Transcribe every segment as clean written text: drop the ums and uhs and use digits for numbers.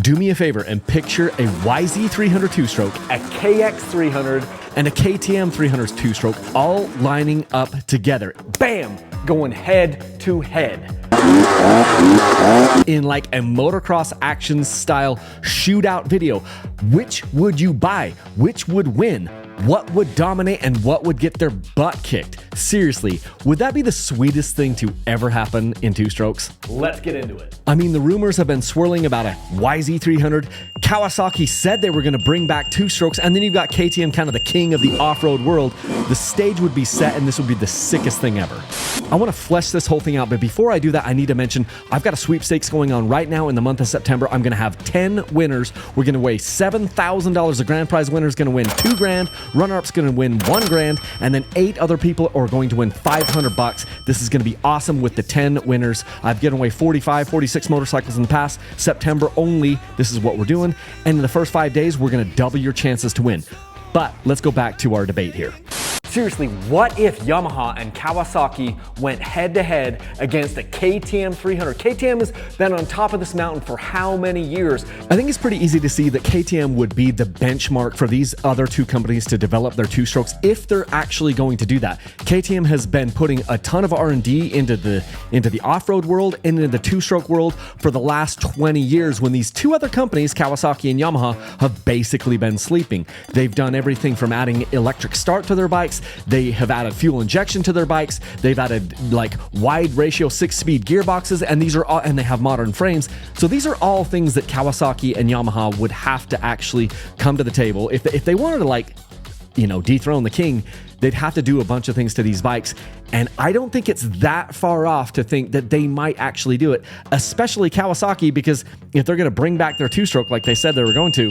Do me a favor and picture a YZ300 two-stroke, a KX300, and a KTM 300 two-stroke all lining up together. Bam! Going head to head. In like a motocross action style shootout video. Which would you buy? Which would win? What would dominate and what would get their butt kicked? Seriously, would that be the sweetest thing to ever happen in two strokes? Let's get into it. I mean, the rumors have been swirling about a YZ300. Kawasaki said they were going to bring back two strokes, and then you've got KTM, kind of the king of the off-road world. The stage would be set, and this would be the sickest thing ever. I want to flesh this whole thing out, but before I do that, I need to mention I've got a sweepstakes going on right now in the month of September. I'm going to have 10 winners. We're going to weigh $7,000. The grand prize winner is going to win $2 grand. Runner-up's going to win $1 grand, and then 8 other people are going to win $500. This is going to be awesome with the 10 winners. I've given away 45, 46 motorcycles in the past. September only, this is what we're doing. And in the first 5 days, we're going to double your chances to win. But let's go back to our debate here. Seriously, what if Yamaha and Kawasaki went head-to-head against the KTM 300? KTM has been on top of this mountain for how many years? I think it's pretty easy to see that KTM would be the benchmark for these other two companies to develop their two-strokes if they're actually going to do that. KTM has been putting a ton of R&D into the off-road world and into the two-stroke world for the last 20 years when these two other companies, Kawasaki and Yamaha, have basically been sleeping. They've done everything from adding electric start to their bikes. They have added fuel injection to their bikes. They've added like wide ratio 6-speed gearboxes, and these are all, and they have modern frames. So these are all things that Kawasaki and Yamaha would have to actually come to the table if they wanted to, like, you know, dethrone the king. They'd have to do a bunch of things to these bikes. And I don't think it's that far off to think that they might actually do it, especially Kawasaki, because if they're going to bring back their two-stroke like they said they were going to,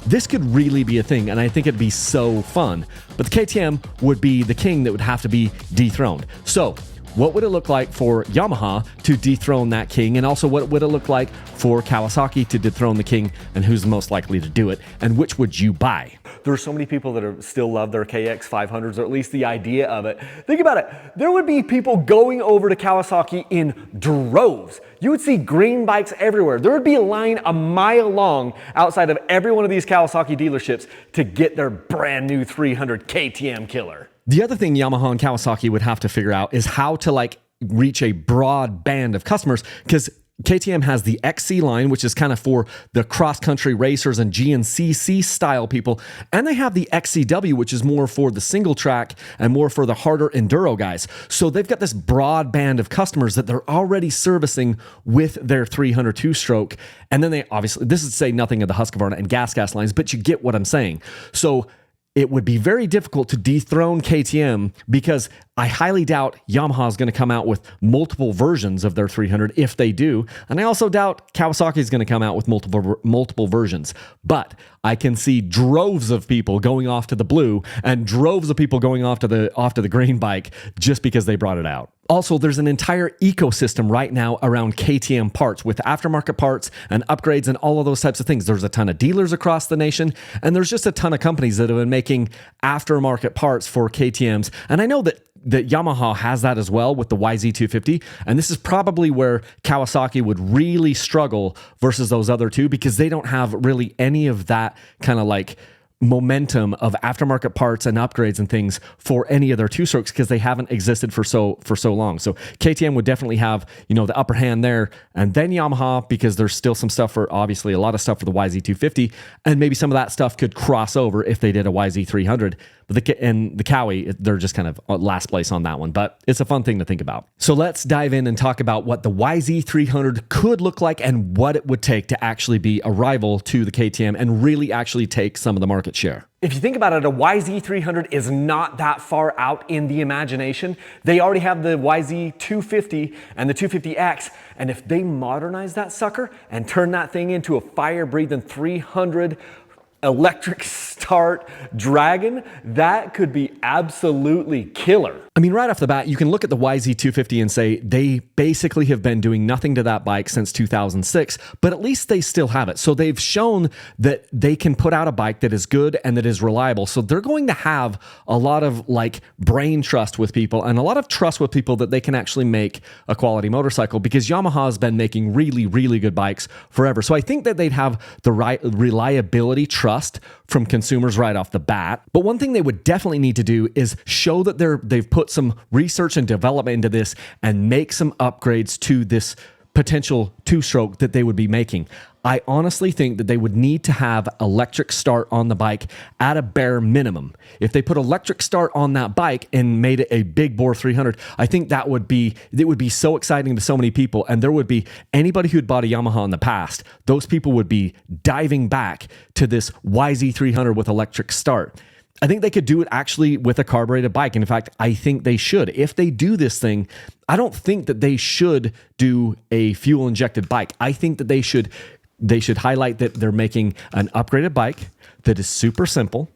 this could really be a thing, and I think it'd be so fun. But the KTM would be the king that would have to be dethroned. So what would it look like for Yamaha to dethrone that king? And also, what would it look like for Kawasaki to dethrone the king? And who's most likely to do it? And which would you buy? There's so many people that still love their KX500s, or at least the idea of it. Think about it. There would be people going over to Kawasaki in droves. You would see green bikes everywhere. There would be a line a mile long outside of every one of these Kawasaki dealerships to get their brand new 300 KTM killer. The other thing Yamaha and Kawasaki would have to figure out is how to like reach a broad band of customers, because KTM has the XC line, which is kind of for the cross-country racers and GNCC style people. And they have the XCW, which is more for the single track and more for the harder enduro guys. So they've got this broad band of customers that they're already servicing with their 300 two-stroke. And then they obviously, this is to say nothing of the Husqvarna and Gas lines, but you get what I'm saying. So it would be very difficult to dethrone KTM, because I highly doubt Yamaha is going to come out with multiple versions of their 300 if they do. And I also doubt Kawasaki is going to come out with multiple versions. But I can see droves of people going off to the blue and droves of people going off to the green bike just because they brought it out. Also, there's an entire ecosystem right now around KTM parts with aftermarket parts and upgrades and all of those types of things. There's a ton of dealers across the nation, and there's just a ton of companies that have been making aftermarket parts for KTMs. And I know that Yamaha has that as well with the YZ250. And this is probably where Kawasaki would really struggle versus those other two, because they don't have really any of that kind of like momentum of aftermarket parts and upgrades and things for any of their two strokes, because they haven't existed for so long. So KTM would definitely have, you know, the upper hand there, and then Yamaha, because there's still some stuff for, obviously a lot of stuff for the YZ250, and maybe some of that stuff could cross over if they did a YZ300. But the Kawi, they're just kind of last place on that one, but it's a fun thing to think about. So let's dive in and talk about what the YZ300 could look like and what it would take to actually be a rival to the KTM and really actually take some of the market share. If you think about it, a YZ300 is not that far out in the imagination. They already have the YZ250 and the 250X, and if they modernize that sucker and turn that thing into a fire-breathing 300 electric start Dragon, that could be absolutely killer. I mean, right off the bat, you can look at the YZ300 and say they basically have been doing nothing to that bike since 2006, but at least they still have it. So they've shown that they can put out a bike that is good and that is reliable. So they're going to have a lot of like brain trust with people and a lot of trust with people that they can actually make a quality motorcycle, because Yamaha has been making really, really good bikes forever. So I think that they'd have the right reliability trust from consumers right off the bat. But one thing they would definitely need to do is show that they've put some research and development into this and make some upgrades to this potential two-stroke that they would be making. I honestly think that they would need to have electric start on the bike at a bare minimum. If they put electric start on that bike and made it a big bore 300, I think it would be so exciting to so many people. And there would be anybody who'd bought a Yamaha in the past, those people would be diving back to this YZ300 with electric start. I think they could do it actually with a carbureted bike. And in fact, I think they should. If they do this thing, I don't think that they should do a fuel injected bike. I think that they should highlight that they're making an upgraded bike that is super simple,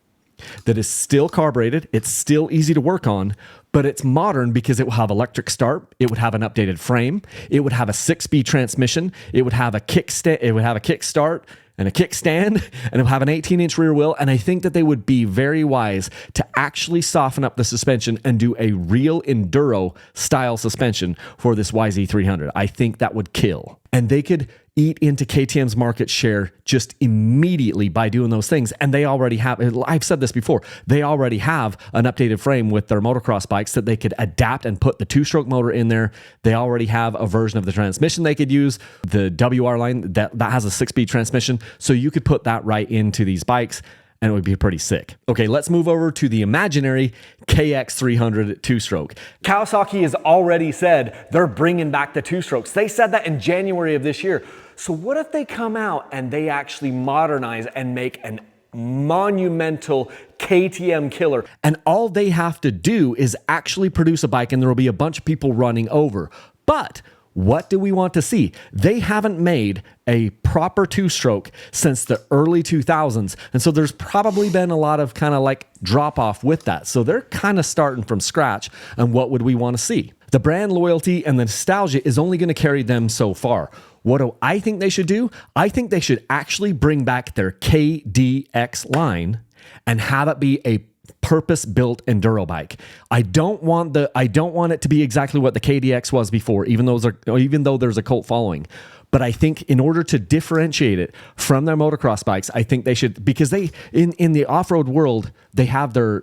that is still carbureted, it's still easy to work on, but it's modern because it will have electric start, it would have an updated frame, it would have a 6-speed transmission, it would have a kickstart and a kickstand, and it'll have an 18-inch rear wheel. And I think that they would be very wise to actually soften up the suspension and do a real enduro style suspension for this YZ300. I think that would kill. And they could eat into KTM's market share just immediately by doing those things. And they already have, I've said this before, they already have an updated frame with their motocross bikes that they could adapt and put the two-stroke motor in there. They already have a version of the transmission they could use, the WR line that has a 6-speed transmission. So you could put that right into these bikes and it would be pretty sick. Okay, let's move over to the imaginary KX300 two-stroke. Kawasaki has already said they're bringing back the two-strokes. They said that in January of this year. So what if they come out and they actually modernize and make an monumental KTM killer? And all they have to do is actually produce a bike and there will be a bunch of people running over. But what do we want to see? They haven't made a proper two-stroke since the early 2000s. And so there's probably been a lot of kind of like drop off with that. So they're kind of starting from scratch. And what would we want to see? The brand loyalty and the nostalgia is only going to carry them so far. What do I think they should do? I think they should actually bring back their KDX line and have it be a purpose-built enduro bike. I don't want it to be exactly what the KDX was before, even though there's a cult following. But I think in order to differentiate it from their motocross bikes, I think they should, because they in the off-road world, they have their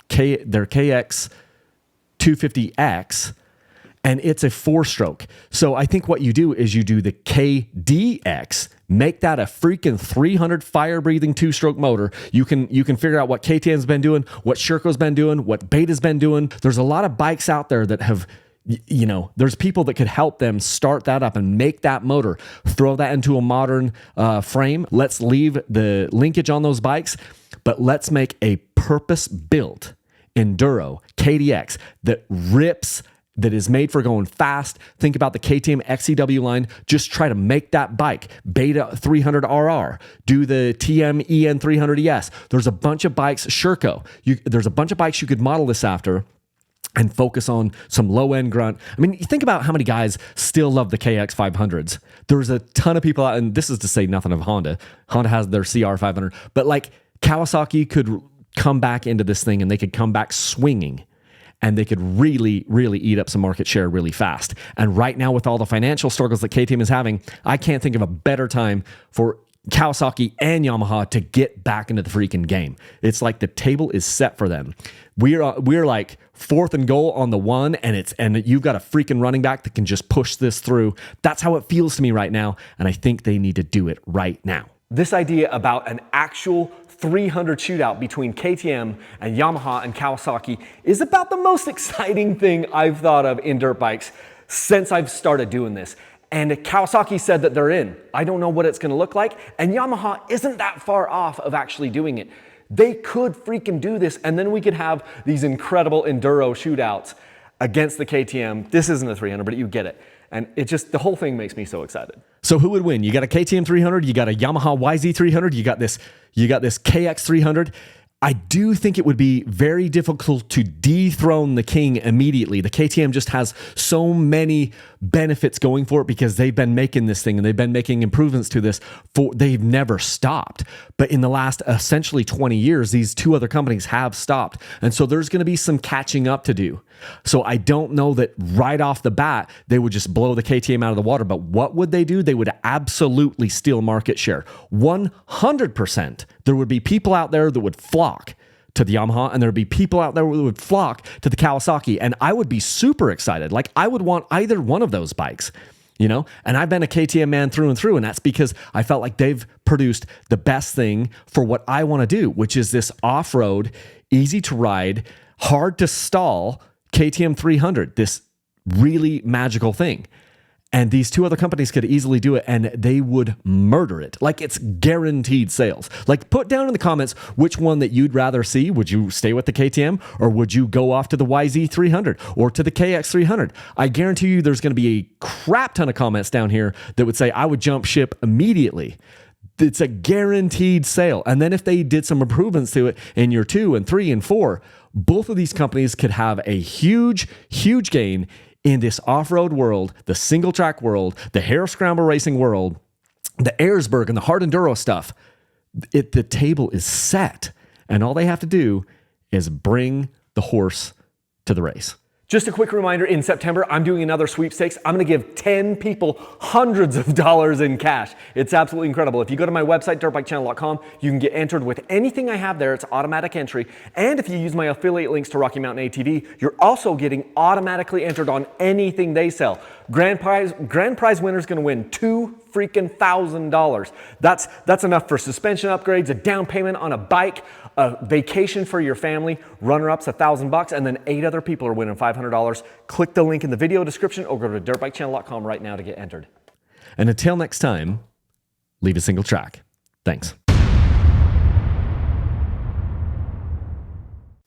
KX 250X, and it's a 4-stroke. So I think what you do is you do the KDX, make that a freaking 300 fire-breathing two-stroke motor. You can figure out what KTM's been doing, what Sherco's been doing, what Beta's been doing. There's a lot of bikes out there that have, there's people that could help them start that up and make that motor, throw that into a modern frame. Let's leave the linkage on those bikes, but let's make a purpose-built enduro KDX that rips, that is made for going fast. Think about the KTM XCW line. Just try to make that bike. Beta 300RR. Do the TM EN 300ES. There's a bunch of bikes. Sherco. There's a bunch of bikes you could model this after and focus on some low-end grunt. I mean, you think about how many guys still love the KX500s. There's a ton of people out, and this is to say nothing of Honda. Honda has their CR500. But like Kawasaki could come back into this thing and they could come back swinging. And they could really, really eat up some market share really fast. And right now, with all the financial struggles that KTM is having, I can't think of a better time for Kawasaki and Yamaha to get back into the freaking game. It's like the table is set for them. We're like 4th and goal on the one, and you've got a freaking running back that can just push this through. That's how it feels to me right now, and I think they need to do it right now. This idea about an actual 300 shootout between KTM and Yamaha and Kawasaki is about the most exciting thing I've thought of in dirt bikes since I've started doing this. And Kawasaki said that they're in. I don't know what it's going to look like, and Yamaha isn't that far off of actually doing it. They could freaking do this, and then we could have these incredible enduro shootouts against the KTM. This isn't a 300, but you get it. And it just, the whole thing makes me so excited. So who would win? You got a KTM 300, you got a Yamaha YZ300, you got this KX300. I do think it would be very difficult to dethrone the king immediately. The KTM just has so many benefits going for it because they've been making this thing and they've been making improvements to this they've never stopped. But in the last essentially 20 years, these two other companies have stopped. And so there's going to be some catching up to do. So I don't know that right off the bat, they would just blow the KTM out of the water. But what would they do? They would absolutely steal market share. 100%. There would be people out there that would flock to the Yamaha, and there would be people out there who would flock to the Kawasaki, and I would be super excited. Like, I would want either one of those bikes, you know? And I've been a KTM man through and through, and that's because I felt like they've produced the best thing for what I want to do, which is this off-road, easy to ride, hard to stall KTM 300, this really magical thing. And these two other companies could easily do it, and they would murder it. Like, it's guaranteed sales. Like, put down in the comments which one that you'd rather see. Would you stay with the KTM, or would you go off to the YZ300 or to the KX300? I guarantee you there's going to be a crap ton of comments down here that would say, I would jump ship immediately. It's a guaranteed sale. And then if they did some improvements to it in year 2 and 3 and 4, both of these companies could have a huge, huge gain in this off-road world, the single track world, the hare scramble racing world, the Airsberg and the hard enduro stuff. The table is set, and all they have to do is bring the horse to the race. Just a quick reminder, in September, I'm doing another sweepstakes. I'm going to give 10 people hundreds of dollars in cash. It's absolutely incredible. If you go to my website, dirtbikechannel.com, you can get entered with anything I have there. It's automatic entry. And if you use my affiliate links to Rocky Mountain ATV, you're also getting automatically entered on anything they sell. Grand prize winner is going to win $2,000. That's enough for suspension upgrades, a down payment on a bike, a vacation for your family. Runner-up's $1,000, and then 8 other people are winning $500. Click the link in the video description or go to dirtbikechannel.com right now to get entered. And until next time, leave a single track. Thanks.